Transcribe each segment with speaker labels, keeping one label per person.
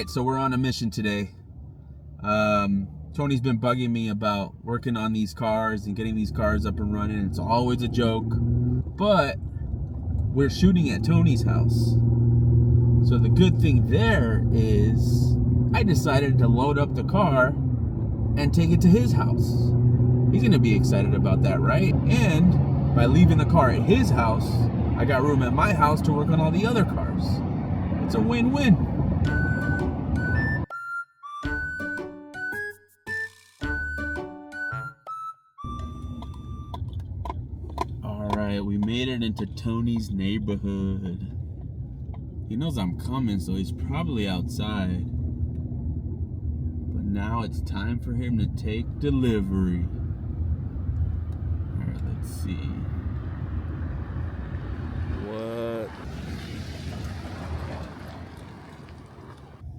Speaker 1: right, so we're on a mission today. Tony's been bugging me about working on these cars and getting these cars up and running. It's always a joke, but we're shooting at Tony's house. So the good thing there is I decided to load up the car and take it to his house. He's gonna be excited about that, right? And by leaving the car at his house, I got room at my house to work on all the other cars. It's a win-win. All right, we made it into Tony's neighborhood. He knows I'm coming, so he's probably outside. But now it's time for him to take delivery. All right, let's see. What?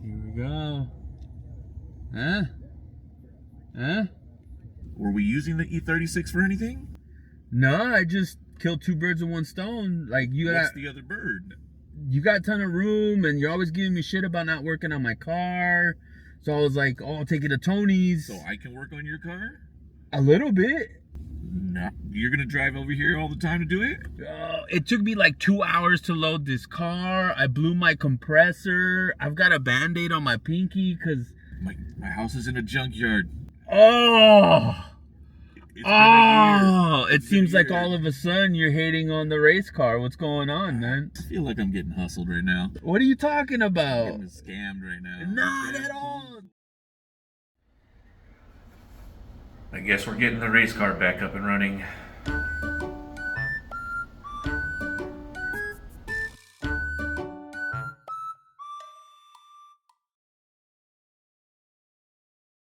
Speaker 1: Here we go. Huh? Huh?
Speaker 2: Were we using the E36 for anything?
Speaker 1: No, I just killed two birds with one stone. Like
Speaker 2: What's the other bird?
Speaker 1: you got a ton of room, and you're always giving me shit about not working on my car. So I was like, oh, I'll take it to Tony's.
Speaker 2: So I can work on your car?
Speaker 1: A little bit.
Speaker 2: No. You're going to drive over here all the time to do it?
Speaker 1: It took me like 2 hours to load this car. I blew my compressor. I've got a Band-Aid on my pinky because...
Speaker 2: My house is in a junkyard.
Speaker 1: Oh!
Speaker 2: It's been a
Speaker 1: Oh!
Speaker 2: year.
Speaker 1: It seems like all of a sudden you're hating on the race car. What's going on, man?
Speaker 2: I feel like I'm getting hustled right now.
Speaker 1: What are you talking about?
Speaker 2: I'm getting scammed right now.
Speaker 1: Not at all.
Speaker 2: I guess we're getting the race car back up and running.